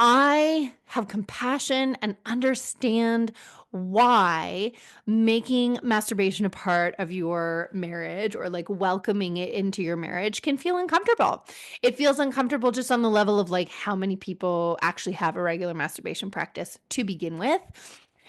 I have compassion and understand why making masturbation a part of your marriage or like welcoming it into your marriage can feel uncomfortable. It feels uncomfortable just on the level of like how many people actually have a regular masturbation practice to begin with.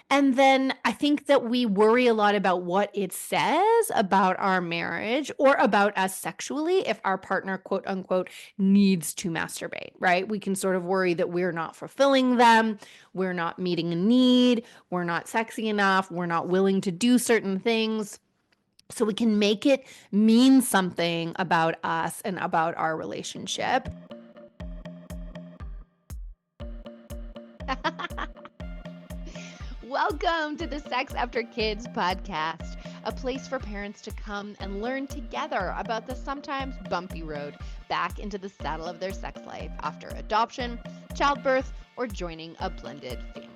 And then I think that we worry a lot about what it says about our marriage or about us sexually if our partner, quote unquote, needs to masturbate, right? We can sort of worry that we're not fulfilling them, we're not meeting a need, we're not sexy enough, we're not willing to do certain things. So we can make it mean something about us and about our relationship. Welcome to the Sex After Kids podcast, a place for parents to come and learn together about the sometimes bumpy road back into the saddle of their sex life after adoption, childbirth, or joining a blended family.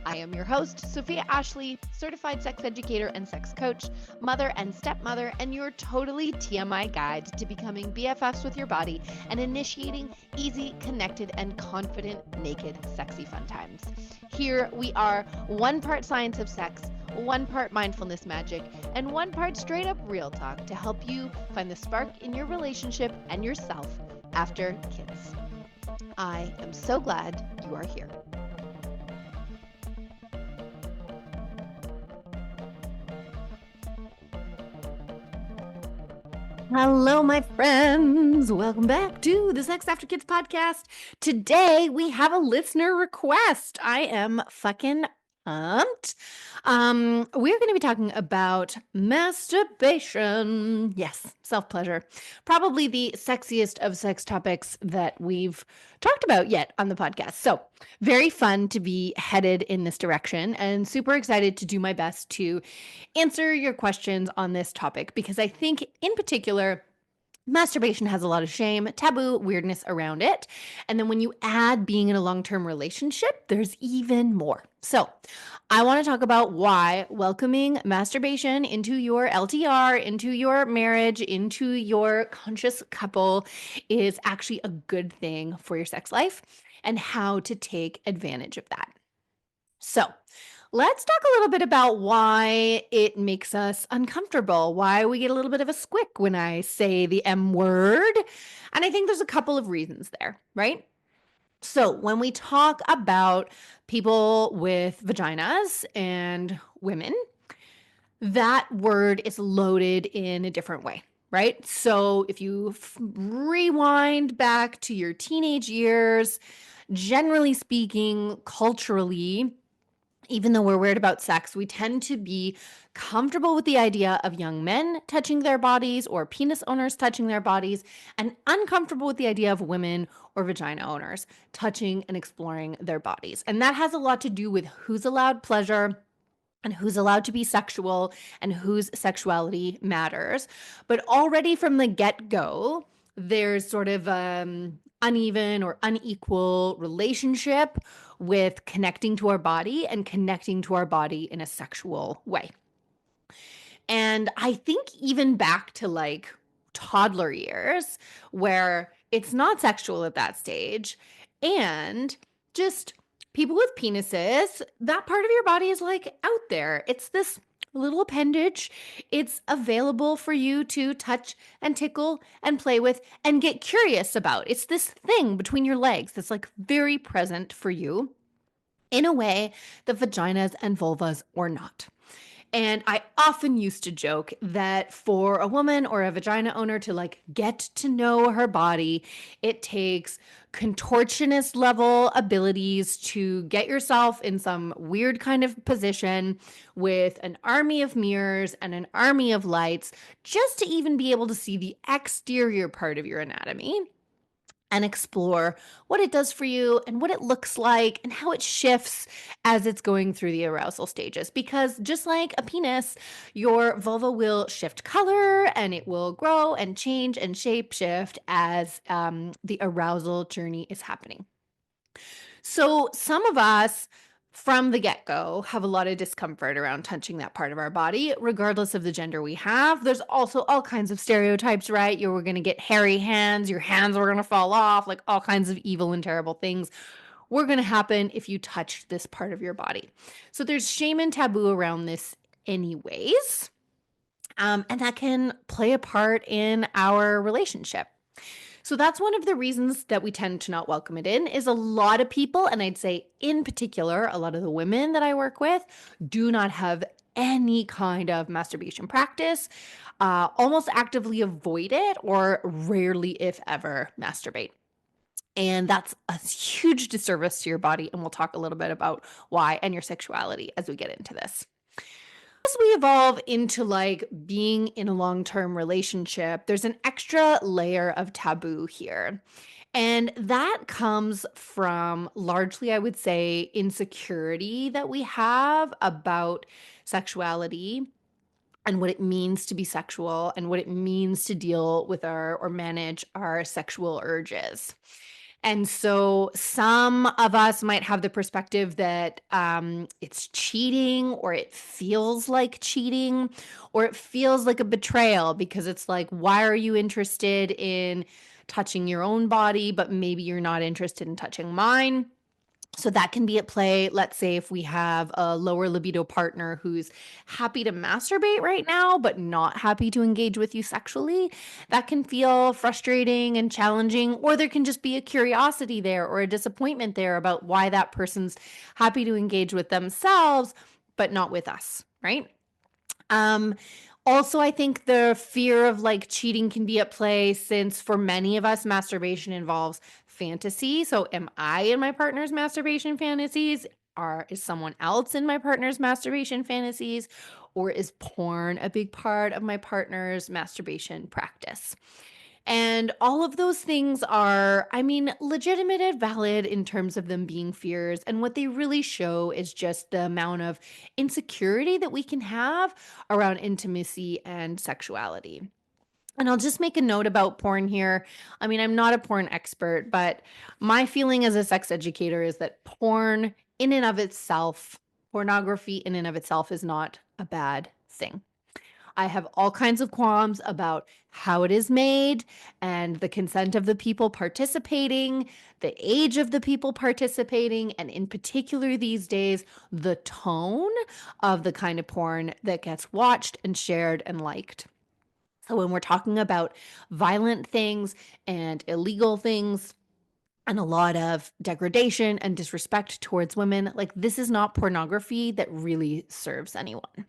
I am your host, Sophia Ashley, certified sex educator and sex coach, mother and stepmother, and your totally TMI guide to becoming BFFs with your body and initiating easy, connected, and confident, naked, sexy fun times. Here we are, one part science of sex, one part mindfulness magic, and one part straight up real talk to help you find the spark in your relationship and yourself after kids. I am so glad you are here. Hello, my friends. Welcome back to the Sex After Kids podcast. Today, we have a listener request. I am fucking pumped. We're going to be talking about masturbation. Yes, self-pleasure. Probably the sexiest of sex topics that we've talked about yet on the podcast. So very fun to be headed in this direction and super excited to do my best to answer your questions on this topic because I think in particular, masturbation has a lot of shame, taboo, weirdness around it. And then when you add being in a long-term relationship, there's even more. So I want to talk about why welcoming masturbation into your LTR, into your marriage, into your conscious couple is actually a good thing for your sex life and how to take advantage of that. So let's talk a little bit about why it makes us uncomfortable, why we get a little bit of a squick when I say the M word. And I think there's a couple of reasons there, right? So when we talk about people with vaginas and women, that word is loaded in a different way, right? So if you rewind back to your teenage years, generally speaking, culturally, even though we're weird about sex, we tend to be comfortable with the idea of young men touching their bodies or penis owners touching their bodies, and uncomfortable with the idea of women or vagina owners touching and exploring their bodies. And that has a lot to do with who's allowed pleasure and who's allowed to be sexual and whose sexuality matters. But already from the get-go, there's sort of uneven or unequal relationship with connecting to our body and connecting to our body in a sexual way. And I think even back to like toddler years where it's not sexual at that stage, and just people with penises, that part of your body is like out there. It's this little appendage. It's available for you to touch and tickle and play with and get curious about. It's this thing between your legs that's like very present for you in a way that vaginas and vulvas are not. And I often used to joke that for a woman or a vagina owner to like get to know her body, it takes contortionist level abilities to get yourself in some weird kind of position with an army of mirrors and an army of lights just to even be able to see the exterior part of your anatomy and explore what it does for you and what it looks like and how it shifts as it's going through the arousal stages. Because just like a penis, your vulva will shift color and it will grow and change and shape shift as the arousal journey is happening. So some of us from the get-go have a lot of discomfort around touching that part of our body, regardless of the gender we have. There's also all kinds of stereotypes, right? You're going to get hairy hands, your hands are going to fall off, like all kinds of evil and terrible things. were going to happen if you touched this part of your body. So there's shame and taboo around this anyways. And that can play a part in our relationship. So that's one of the reasons that we tend to not welcome it in is a lot of people, and I'd say in particular, a lot of the women that I work with do not have any kind of masturbation practice, almost actively avoid it, or rarely, if ever, masturbate. And that's a huge disservice to your body. And we'll talk a little bit about why and your sexuality as we get into this. As we evolve into like being in a long-term relationship, there's an extra layer of taboo here. And that comes from largely, I would say, insecurity that we have about sexuality and what it means to be sexual and what it means to deal with our or manage our sexual urges. And so some of us might have the perspective that it's cheating, or it feels like cheating, or it feels like a betrayal because it's like, why are you interested in touching your own body, but maybe you're not interested in touching mine? So that can be at play. Let's say if we have a lower libido partner who's happy to masturbate right now, but not happy to engage with you sexually, that can feel frustrating and challenging. Or there can just be a curiosity there or a disappointment there about why that person's happy to engage with themselves, but not with us, right? Um, Also, I think the fear of like cheating can be at play since for many of us, masturbation involves fantasy. So, am I in my partner's masturbation fantasies? Or is someone else in my partner's masturbation fantasies? Or is porn a big part of my partner's masturbation practice? And all of those things are, I mean, legitimate and valid in terms of them being fears. And what they really show is just the amount of insecurity that we can have around intimacy and sexuality. And I'll just make a note about porn here. I mean, I'm not a porn expert, but my feeling as a sex educator is that porn in and of itself, pornography in and of itself is not a bad thing. I have all kinds of qualms about how it is made and the consent of the people participating, the age of the people participating, and in particular these days, the tone of the kind of porn that gets watched and shared and liked. So when we're talking about violent things and illegal things, and a lot of degradation and disrespect towards women, like this is not pornography that really serves anyone.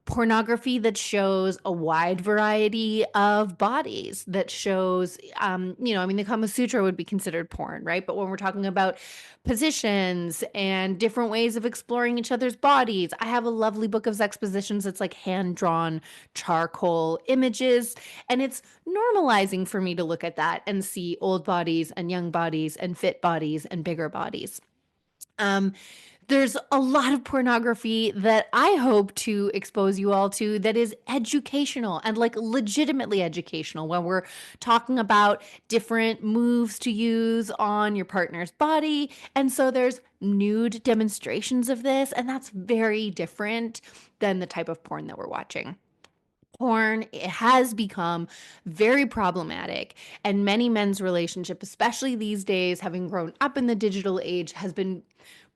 Pornography that shows a wide variety of bodies, that shows, I mean, the Kama Sutra would be considered porn, right? But when we're talking about positions and different ways of exploring each other's bodies, I have a lovely book of sex positions that's like hand drawn charcoal images. And it's normalizing for me to look at that and see old bodies and young bodies and fit bodies and bigger bodies. Um, there's a lot of pornography that I hope to expose you all to that is educational and like legitimately educational when we're talking about different moves to use on your partner's body. And so there's nude demonstrations of this, and that's very different than the type of porn that we're watching. Porn, it has become very problematic, and many men's relationship, especially these days, having grown up in the digital age, has been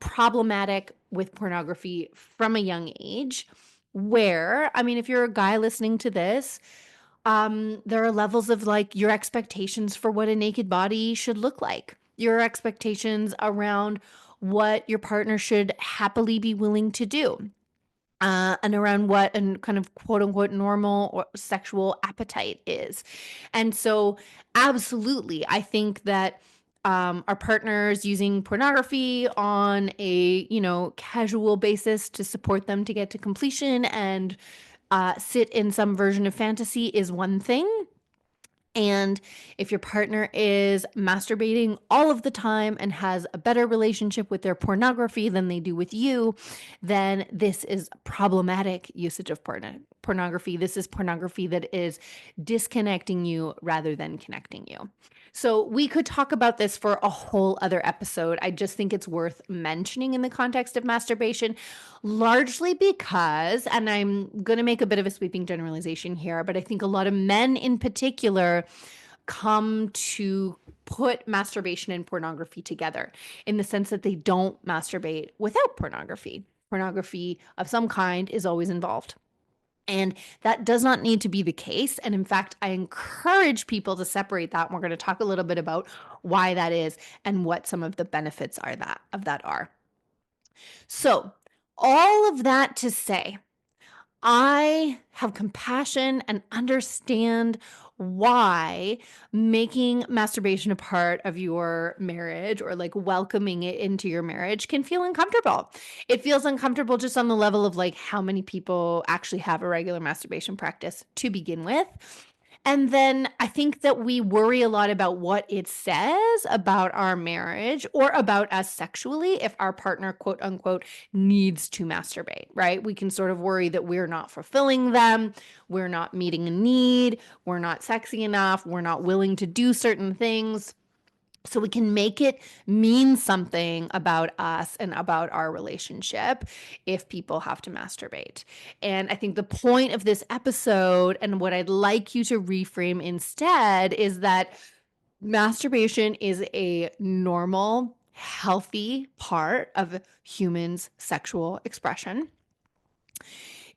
problematic with pornography from a young age. Where, I mean, if you're a guy listening to this, there are levels of like your expectations for what a naked body should look like, your expectations around what your partner should happily be willing to do, and around what and kind of quote unquote normal or sexual appetite is. And so, absolutely, I think that our partners using pornography on a casual basis to support them to get to completion and sit in some version of fantasy is one thing. And if your partner is masturbating all of the time and has a better relationship with their pornography than they do with you, then this is problematic usage of pornography. This is pornography that is disconnecting you rather than connecting you. So we could talk about this for a whole other episode. I just think it's worth mentioning in the context of masturbation, largely because, and I'm going to make a bit of a sweeping generalization here, but I think a lot of men in particular come to put masturbation and pornography together in the sense that they don't masturbate without pornography. Pornography of some kind is always involved. And that does not need to be the case. And in fact, I encourage people to separate that. And we're going to talk a little bit about why that is and what some of the benefits are that are. So, all of that to say, I have compassion and understand why making masturbation a part of your marriage or like welcoming it into your marriage can feel uncomfortable. It feels uncomfortable just on the level of like how many people actually have a regular masturbation practice to begin with. And then I think that we worry a lot about what it says about our marriage or about us sexually if our partner, quote unquote, needs to masturbate, right? We can sort of worry that we're not fulfilling them, we're not meeting a need, we're not sexy enough, we're not willing to do certain things. So we can make it mean something about us and about our relationship if people have to masturbate. And I think the point of this episode and what I'd like you to reframe instead is that masturbation is a normal, healthy part of humans' sexual expression.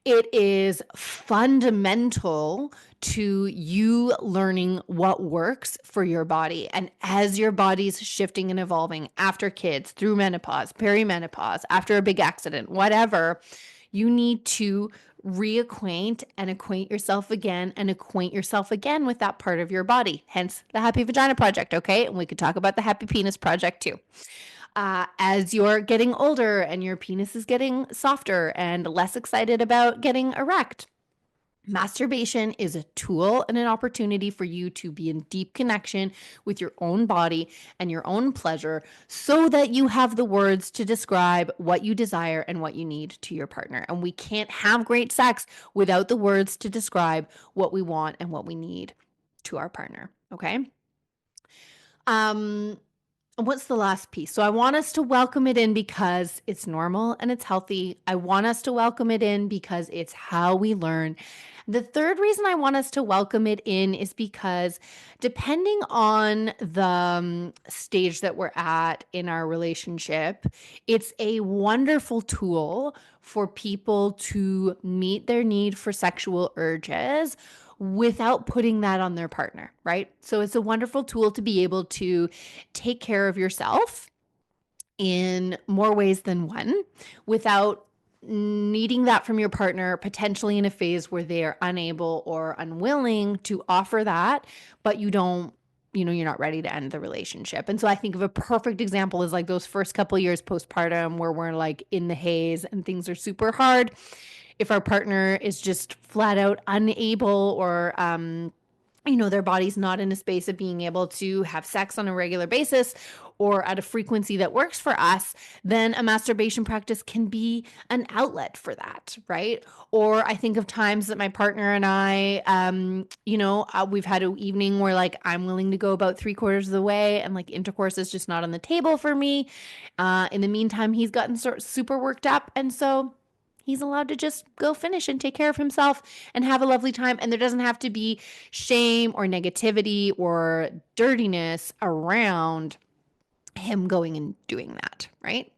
It is fundamental to you learning what works for your body. And as your body's shifting and evolving after kids, through menopause, perimenopause, after a big accident, whatever, you need to reacquaint and acquaint yourself again and acquaint yourself again with that part of your body. Hence the Happy Vagina Project, okay? And we could talk about the Happy Penis Project too. As you're getting older and your penis is getting softer and less excited about getting erect, masturbation is a tool and an opportunity for you to be in deep connection with your own body and your own pleasure so that you have the words to describe what you desire and what you need to your partner. And we can't have great sex without the words to describe what we want and what we need to our partner. Okay. What's the last piece? So I want us to welcome it in because it's normal and it's healthy. I want us to welcome it in because it's how we learn. The third reason I want us to welcome it in is because depending on the stage that we're at in our relationship, it's a wonderful tool for people to meet their need for sexual urges without putting that on their partner, right? So it's a wonderful tool to be able to take care of yourself in more ways than one without needing that from your partner, potentially in a phase where they are unable or unwilling to offer that, but you don't, you're not ready to end the relationship. And so I think of a perfect example is like those first couple years postpartum where we're like in the haze and things are super hard. If our partner is just flat out unable or their body's not in a space of being able to have sex on a regular basis or at a frequency that works for us, then a masturbation practice can be an outlet for that, right? Or I think of times that my partner and I, we've had an evening where like I'm willing to go about 3/4 of the way and like intercourse is just not on the table for me. In the meantime, he's gotten super worked up. And so he's allowed to just go finish and take care of himself and have a lovely time. And there doesn't have to be shame or negativity or dirtiness around him going and doing that, right?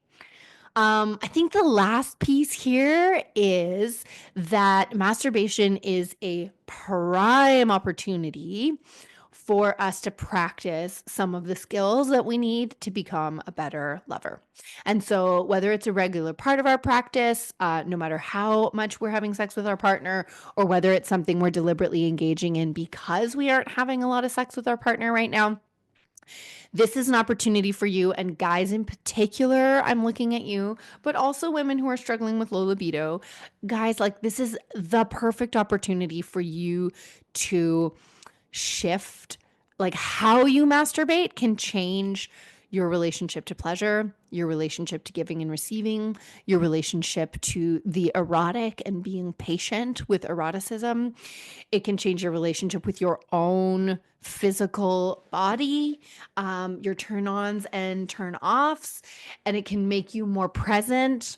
I think the last piece here is that masturbation is a prime opportunity for us to practice some of the skills that we need to become a better lover. And so, whether it's a regular part of our practice, no matter how much we're having sex with our partner, or whether it's something we're deliberately engaging in because we aren't having a lot of sex with our partner right now, this is an opportunity for you. And guys in particular, I'm looking at you, but also women who are struggling with low libido. Guys, like this is the perfect opportunity for you to shift. Like how you masturbate can change your relationship to pleasure, your relationship to giving and receiving, your relationship to the erotic and being patient with eroticism. It can change your relationship with your own physical body, your turn ons and turn offs, and it can make you more present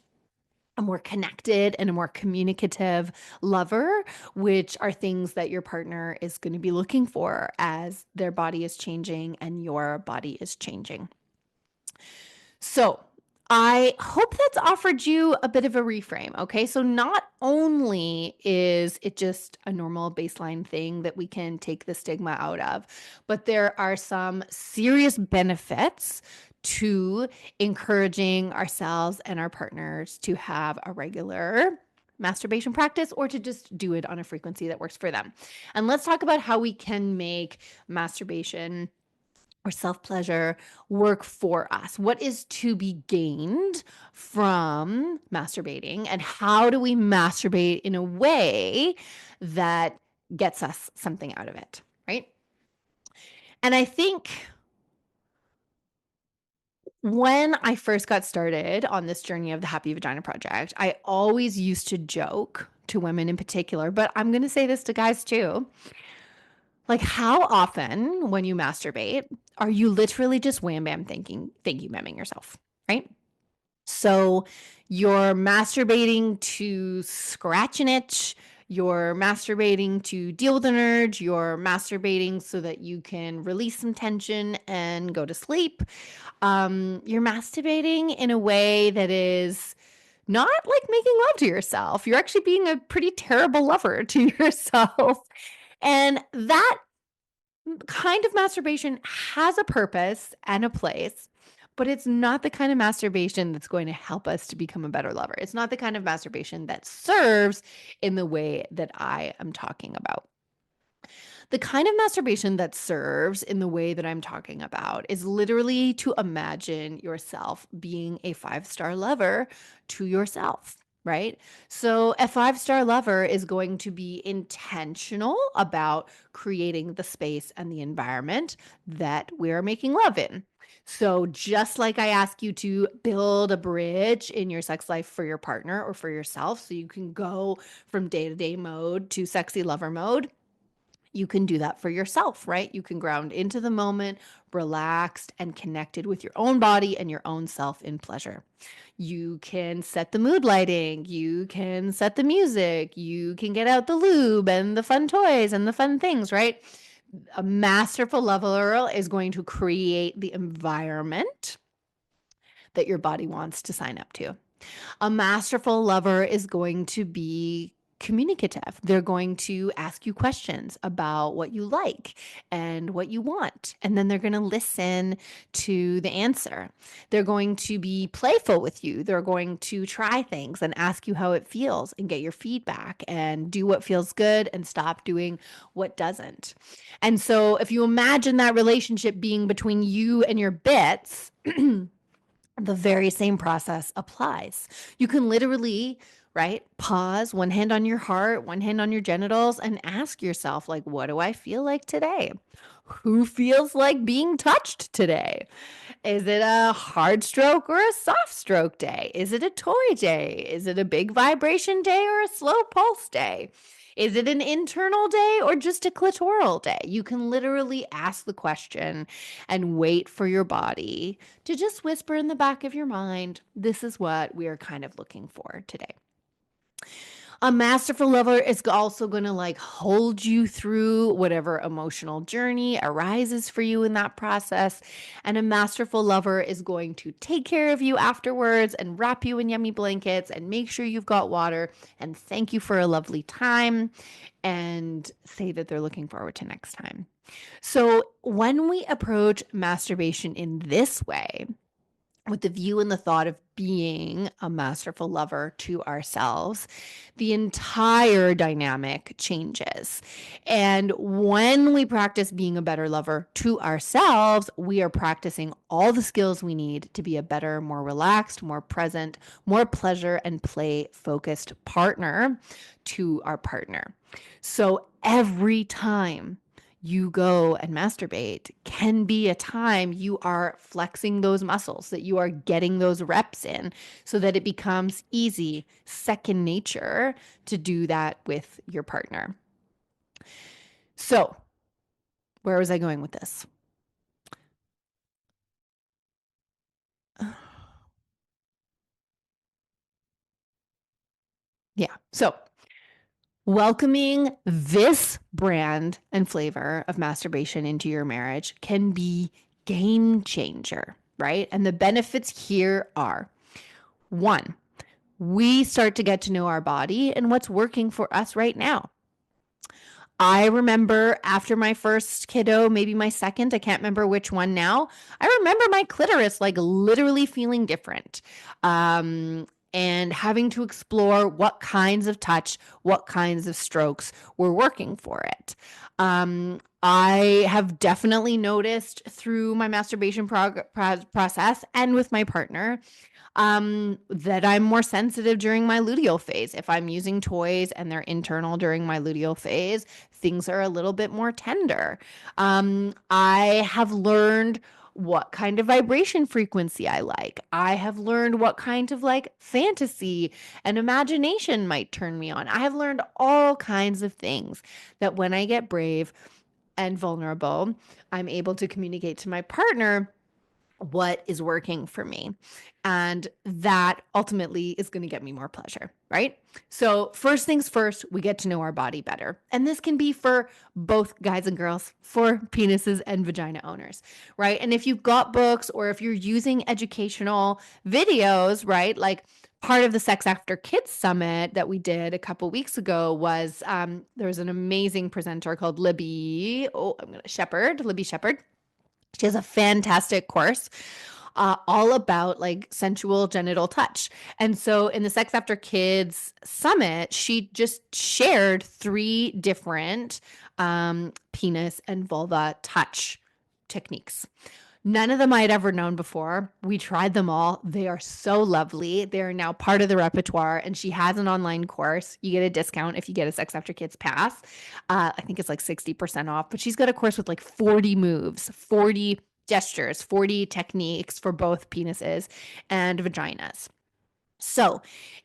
a more connected and a more communicative lover, which are things that your partner is going to be looking for as their body is changing and your body is changing. So, I hope that's offered you a bit of a reframe. Okay. So, not only is it just a normal baseline thing that we can take the stigma out of, but there are some serious benefits to encouraging ourselves and our partners to have a regular masturbation practice or to just do it on a frequency that works for them. And let's talk about how we can make masturbation or self pleasure work for us. What is to be gained from masturbating, and how do we masturbate in a way that gets us something out of it, right? And I think when I first got started on this journey of the Happy Vagina Project, I always used to joke to women in particular, but I'm going to say this to guys too. Like, how often when you masturbate are you literally just wham bam thinking, thank you, mamming yourself, right? So you're masturbating to scratch an itch, you're masturbating to deal with an urge, you're masturbating so that you can release some tension and go to sleep. You're masturbating in a way that is not like making love to yourself. You're actually being a pretty terrible lover to yourself. And that kind of masturbation has a purpose and a place, but it's not the kind of masturbation that's going to help us to become a better lover. It's not the kind of masturbation that serves in the way that I am talking about. The kind of masturbation that serves in the way that I'm talking about is literally to imagine yourself being a 5-star lover to yourself. Right? So, a 5-star lover is going to be intentional about creating the space and the environment that we're making love in. So, just like I ask you to build a bridge in your sex life for your partner or for yourself, so you can go from day to day mode to sexy lover mode, you can do that for yourself, right? You can ground into the moment, relaxed and connected with your own body and your own self in pleasure. You can set the mood lighting, you can set the music, you can get out the lube and the fun toys and the fun things, right? A masterful lover is going to create the environment that your body wants to sign up to. A masterful lover is going to be communicative. They're going to ask you questions about what you like and what you want. And then they're going to listen to the answer. They're going to be playful with you. They're going to try things and ask you how it feels and get your feedback and do what feels good and stop doing what doesn't. And so if you imagine that relationship being between you and your bits, the very same process applies. You can literally, right, pause, one hand on your heart, one hand on your genitals, and ask yourself, like, what do I feel like today? Who feels like being touched today? Is it a hard stroke or a soft stroke day? Is it a toy day? Is it a big vibration day or a slow pulse day? Is it an internal day or just a clitoral day? You can literally ask the question and wait for your body to just whisper in the back of your mind, this is what we are kind of looking for today. A masterful lover is also going to like hold you through whatever emotional journey arises for you in that process. And a masterful lover is going to take care of you afterwards and wrap you in yummy blankets and make sure you've got water and thank you for a lovely time and say that they're looking forward to next time. So, when we approach masturbation in this way, with the view and the thought of being a masterful lover to ourselves, the entire dynamic changes. And when we practice being a better lover to ourselves, we are practicing all the skills we need to be a better, more relaxed, more present, more pleasure and play focused partner to our partner. So every time you go and masturbate can be a time you are flexing those muscles, that you are getting those reps in so that it becomes easy, second nature to do that with your partner. So, where was I going with this? Yeah. So welcoming this brand and flavor of masturbation into your marriage can be game changer, right? And the benefits here are: one, we start to get to know our body and what's working for us right now. I remember after my first kiddo, maybe my second, I can't remember which one now. I remember my clitoris like literally feeling different. And having to explore what kinds of touch, what kinds of strokes were working for it. I have definitely noticed through my masturbation process and with my partner that I'm more sensitive during my luteal phase. If I'm using toys and they're internal during my luteal phase, things are a little bit more tender. I have learned what kind of vibration frequency I like. I have learned what kind of like fantasy and imagination might turn me on. I have learned all kinds of things that when I get brave and vulnerable, I'm able to communicate to my partner what is working for me. And that ultimately is going to get me more pleasure, right? So, first things first, we get to know our body better. And this can be for both guys and girls, for penises and vagina owners, right? And if you've got books or if you're using educational videos, right? Like part of the Sex After Kids Summit that we did a couple weeks ago was there was an amazing presenter called Libby Shepherd. She has a fantastic course all about like sensual genital touch. And so in the Sex After Kids Summit, she just shared 3 different penis and vulva touch techniques. None of them I had ever known before. We tried them all. They are so lovely. They are now part of the repertoire, and she has an online course. You get a discount if you get a Sex After Kids pass. I think it's like 60% off, but she's got a course with like 40 moves, 40 gestures, 40 techniques for both penises and vaginas. So,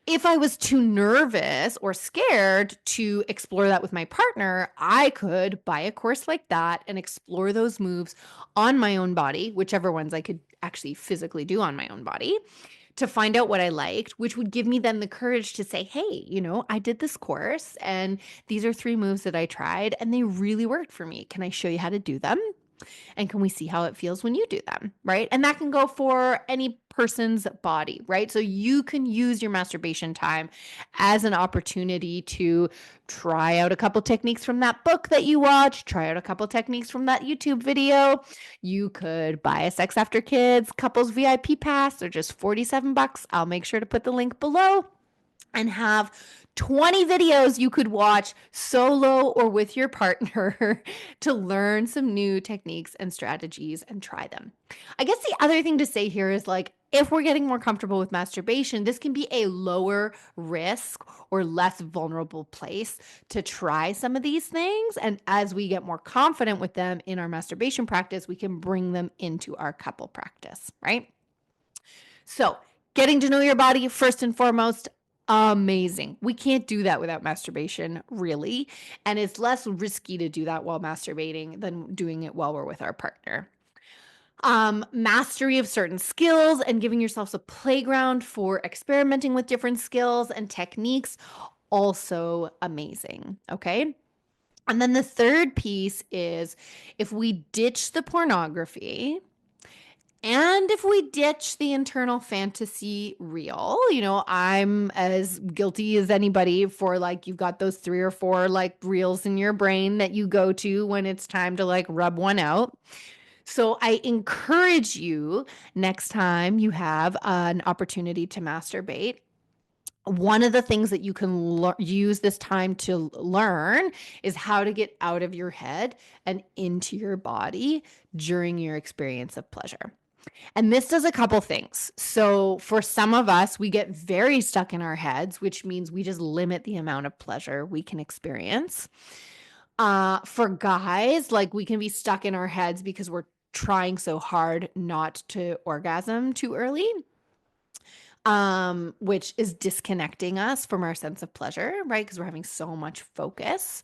if I was too nervous or scared to explore that with my partner, I could buy a course like that and explore those moves on my own body, whichever ones I could actually physically do on my own body, to find out what I liked, which would give me then the courage to say, hey, I did this course and these are 3 moves that I tried and they really worked for me. Can I show you how to do them? And can we see how it feels when you do them, right? And that can go for any person's body, right? So you can use your masturbation time as an opportunity to try out a couple techniques from that book that you watch, try out a couple techniques from that YouTube video. You could buy a Sex After Kids couples VIP pass. They're just 47 bucks. I'll make sure to put the link below, and have 20 videos you could watch solo or with your partner to learn some new techniques and strategies and try them. I guess the other thing to say here is like, if we're getting more comfortable with masturbation, this can be a lower risk or less vulnerable place to try some of these things. And as we get more confident with them in our masturbation practice, we can bring them into our couple practice, right? So, getting to know your body first and foremost, amazing. We can't do that without masturbation, really. And it's less risky to do that while masturbating than doing it while we're with our partner. Mastery of certain skills and giving yourselves a playground for experimenting with different skills and techniques, also amazing. Okay. And then the third piece is if we ditch the pornography, and if we ditch the internal fantasy reel, I'm as guilty as anybody for like, you've got those 3 or 4 like reels in your brain that you go to when it's time to like rub one out. So I encourage you, next time you have an opportunity to masturbate, one of the things that you can use this time to learn is how to get out of your head and into your body during your experience of pleasure. And this does a couple things. So for some of us, we get very stuck in our heads, which means we just limit the amount of pleasure we can experience. For guys, like we can be stuck in our heads because we're trying so hard not to orgasm too early. which is disconnecting us from our sense of pleasure, right? Because we're having so much focus.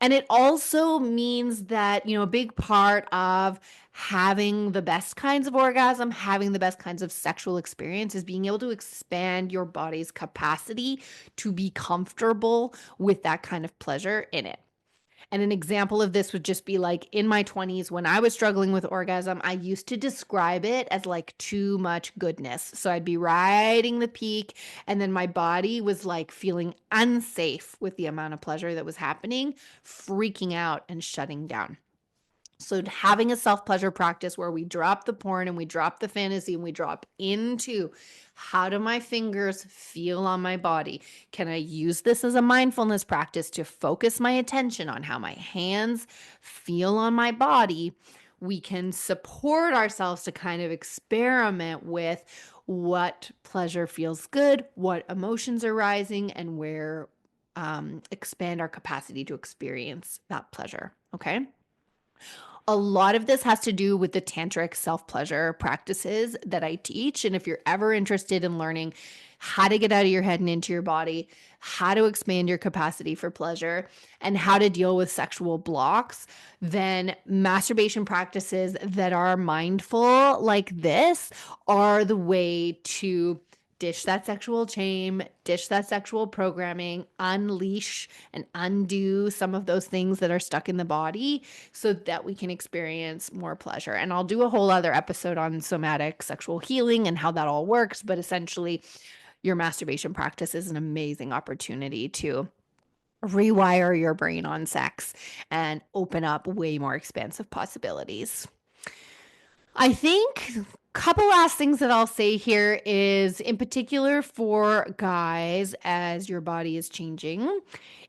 And it also means that, a big part of having the best kinds of orgasm, having the best kinds of sexual experience is being able to expand your body's capacity to be comfortable with that kind of pleasure in it. And an example of this would just be like in my 20s when I was struggling with orgasm, I used to describe it as like too much goodness. So I'd be riding the peak and then my body was like feeling unsafe with the amount of pleasure that was happening, freaking out and shutting down. So having a self-pleasure practice where we drop the porn and we drop the fantasy and we drop into how do my fingers feel on my body? Can I use this as a mindfulness practice to focus my attention on how my hands feel on my body? We can support ourselves to kind of experiment with what pleasure feels good, what emotions are rising, and where expand our capacity to experience that pleasure. Okay. A lot of this has to do with the tantric self-pleasure practices that I teach. And if you're ever interested in learning how to get out of your head and into your body, how to expand your capacity for pleasure, and how to deal with sexual blocks, then masturbation practices that are mindful like this are the way to dish that sexual shame, dish that sexual programming, unleash and undo some of those things that are stuck in the body so that we can experience more pleasure. And I'll do a whole other episode on somatic sexual healing and how that all works. But essentially, your masturbation practice is an amazing opportunity to rewire your brain on sex and open up way more expansive possibilities. I think a couple last things that I'll say here is in particular for guys as your body is changing.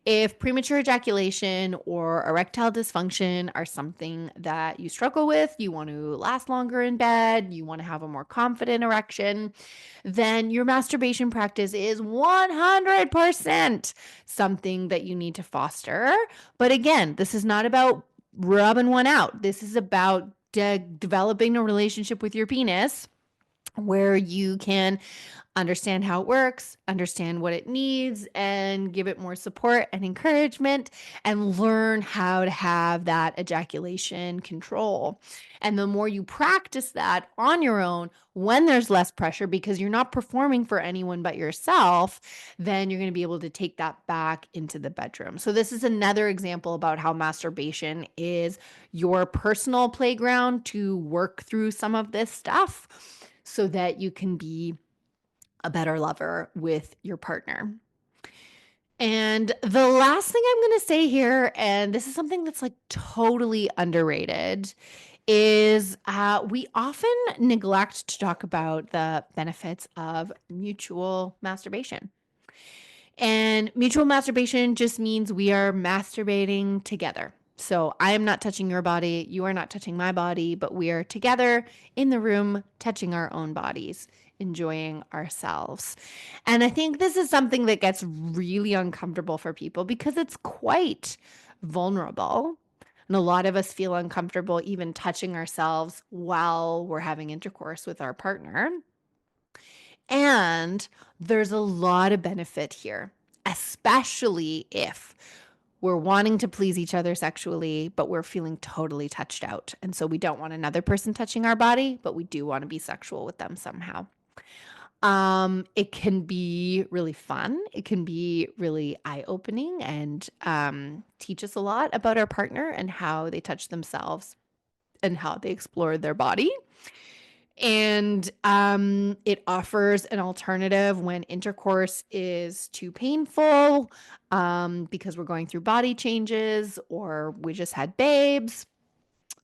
If premature ejaculation or erectile dysfunction are something that you struggle with, you want to last longer in bed, you want to have a more confident erection, then your masturbation practice is 100% something that you need to foster. But again, this is not about rubbing one out. This is about developing a relationship with your penis where you can understand how it works, understand what it needs, and give it more support and encouragement, and learn how to have that ejaculation control. And the more you practice that on your own, when there's less pressure, because you're not performing for anyone but yourself, then you're going to be able to take that back into the bedroom. So this is another example about how masturbation is your personal playground to work through some of this stuff so that you can be a better lover with your partner. And the last thing I'm going to say here, and this is something that's like totally underrated, is we often neglect to talk about the benefits of mutual masturbation. And mutual masturbation just means we are masturbating together. So I am not touching your body, you are not touching my body, but we are together in the room touching our own bodies, enjoying ourselves. And I think this is something that gets really uncomfortable for people because it's quite vulnerable. And a lot of us feel uncomfortable even touching ourselves while we're having intercourse with our partner. And there's a lot of benefit here, especially if we're wanting to please each other sexually, but we're feeling totally touched out. And so we don't want another person touching our body, but we do want to be sexual with them somehow. It can be really fun. It can be really eye-opening and teach us a lot about our partner and how they touch themselves and how they explore their body. And it offers an alternative when intercourse is too painful because we're going through body changes or we just had babes.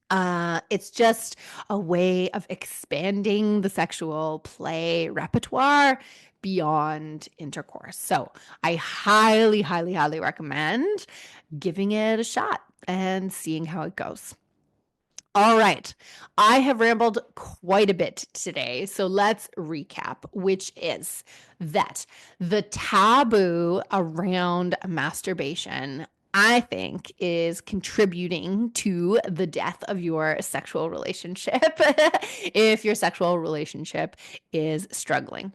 It's just a way of expanding the sexual play repertoire beyond intercourse. So I highly, highly, highly recommend giving it a shot and seeing how it goes. All right. I have rambled quite a bit today. So let's recap, which is that the taboo around masturbation, I think, is contributing to the death of your sexual relationship if your sexual relationship is struggling.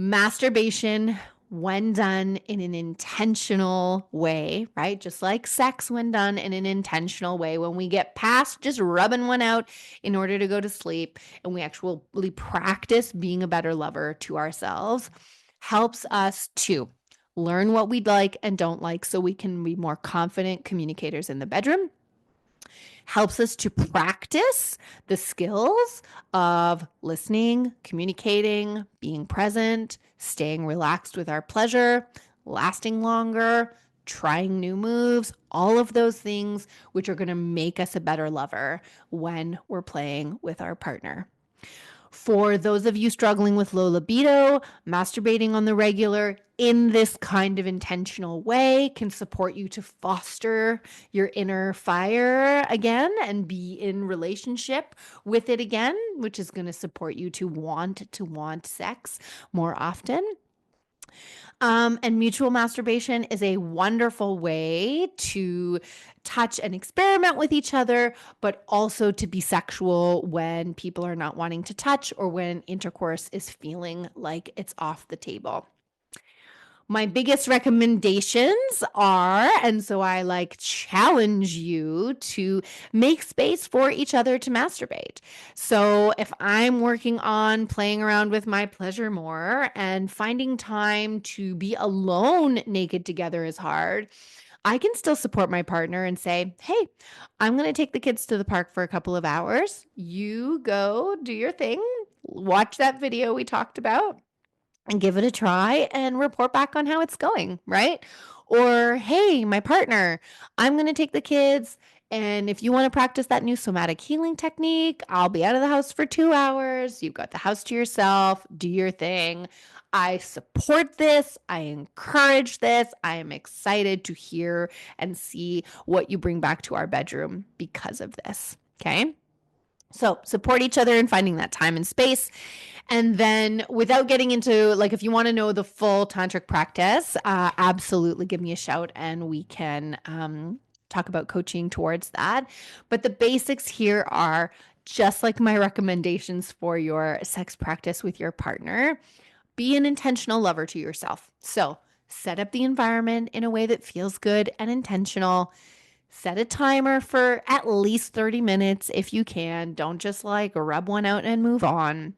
Masturbation, when done in an intentional way, right? Just like sex, when done in an intentional way, when we get past just rubbing one out in order to go to sleep and we actually practice being a better lover to ourselves, helps us to learn what we like and don't like so we can be more confident communicators in the bedroom, helps us to practice the skills of listening, communicating, being present, staying relaxed with our pleasure, lasting longer, trying new moves, all of those things which are going to make us a better lover when we're playing with our partner. For those of you struggling with low libido, masturbating on the regular in this kind of intentional way can support you to foster your inner fire again and be in relationship with it again, which is going to support you to want sex more often. And mutual masturbation is a wonderful way to touch and experiment with each other, but also to be sexual when people are not wanting to touch or when intercourse is feeling like it's off the table. My biggest recommendations are, and so I challenge you to make space for each other to masturbate. So if I'm working on playing around with my pleasure more and finding time to be alone naked together is hard, I can still support my partner and say, hey, I'm going to take the kids to the park for a couple of hours. You go do your thing, watch that video we talked about and give it a try and report back on how it's going, right? Or, hey, my partner, I'm going to take the kids. And if you want to practice that new somatic healing technique, I'll be out of the house for 2 hours. You've got the house to yourself. Do your thing. I support this. I encourage this. I am excited to hear and see what you bring back to our bedroom because of this. Okay. So support each other in finding that time and space. And then without getting into, if you want to know the full tantric practice, absolutely give me a shout and we can talk about coaching towards that. But the basics here are just like my recommendations for your sex practice with your partner. Be an intentional lover to yourself. So set up the environment in a way that feels good and intentional. Set a timer for at least 30 minutes if you can. Don't just rub one out and move on.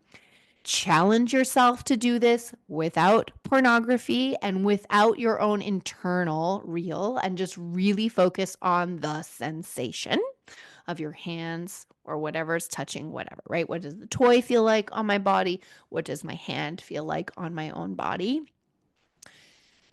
Challenge yourself to do this without pornography and without your own internal reel, and just really focus on the sensation of your hands or whatever's touching whatever, right? What does the toy feel like on my body? What does my hand feel like on my own body?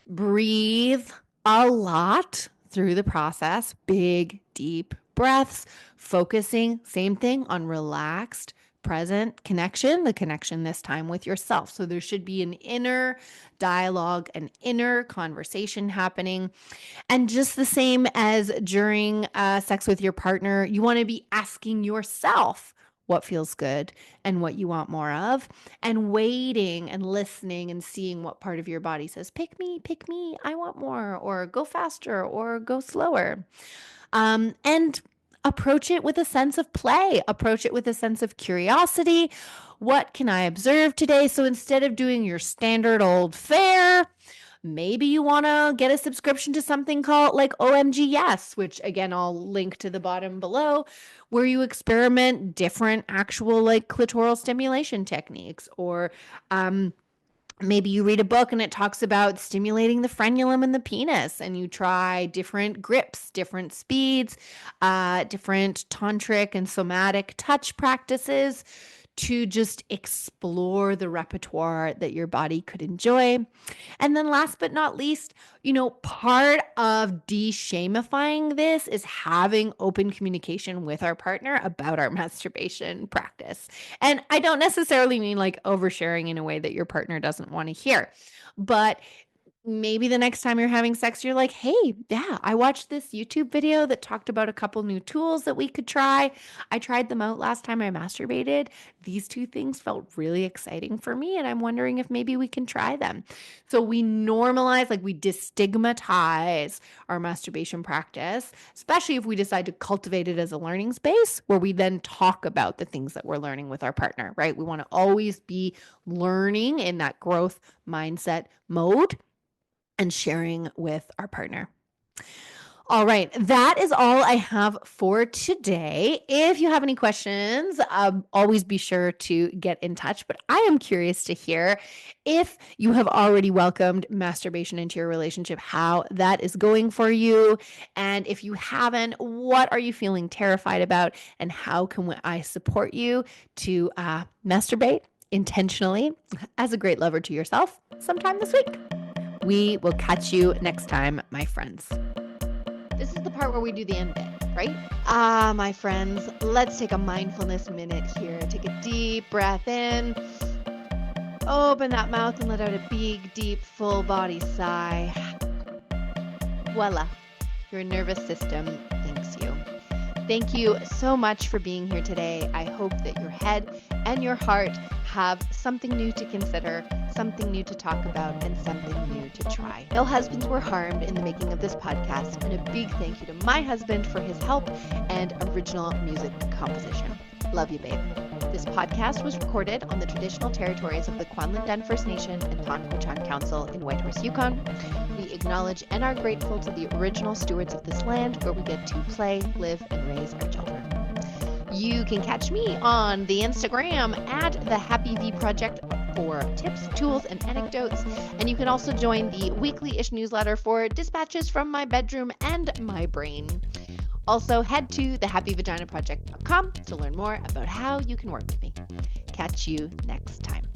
Breathe a lot through the process, big, deep breaths, focusing, same thing, on relaxed, present connection, the connection this time with yourself. So there should be an inner dialogue, an inner conversation happening. And just the same as during sex with your partner, you want to be asking yourself what feels good and what you want more of, and waiting and listening and seeing what part of your body says, pick me, I want more, or go faster, or go slower. And approach it with a sense of play, approach it with a sense of curiosity. What can I observe today? So instead of doing your standard old fare, maybe you want to get a subscription to something called OMG Yes, which again, I'll link to the bottom below, where you experiment different actual clitoral stimulation techniques. Or maybe you read a book and it talks about stimulating the frenulum and the penis, and you try different grips, different speeds, different tantric and somatic touch practices to just explore the repertoire that your body could enjoy. And then last but not least, part of de-shamifying this is having open communication with our partner about our masturbation practice. And I don't necessarily mean oversharing in a way that your partner doesn't want to hear, but Maybe the next time you're having sex, you're like, hey, yeah, I watched this YouTube video that talked about a couple new tools that we could try. I tried them out last time I masturbated. These two things felt really exciting for me, and I'm wondering if maybe we can try them. So we normalize, like we destigmatize our masturbation practice, especially if we decide to cultivate it as a learning space where we then talk about the things that we're learning with our partner, right? We want to always be learning in that growth mindset mode and sharing with our partner. All right, that is all I have for today. If you have any questions, always be sure to get in touch. But I am curious to hear if you have already welcomed masturbation into your relationship, how that is going for you. And if you haven't, what are you feeling terrified about? And how can I support you to masturbate intentionally as a great lover to yourself sometime this week? We will catch you next time, my friends. This is the part where we do the end bit, right? My friends, let's take a mindfulness minute here. Take a deep breath in. Open that mouth and let out a big, deep, full body sigh. Voila. Your nervous system thanks you. Thank you so much for being here today. I hope that your head and your heart have something new to consider, something new to talk about, and something new to try. No husbands were harmed in the making of this podcast, and a big thank you to my husband for his help and original music composition. Love you, babe. This podcast was recorded on the traditional territories of the Kwanlin First Nation and Tonquichan Council in Whitehorse, Yukon. We acknowledge and are grateful to the original stewards of this land where we get to play, live, and raise our children. You can catch me on the Instagram at the Happy V Project for tips, tools, and anecdotes. And you can also join the weekly-ish newsletter for dispatches from my bedroom and my brain. Also, head to thehappyvaginaproject.com to learn more about how you can work with me. Catch you next time.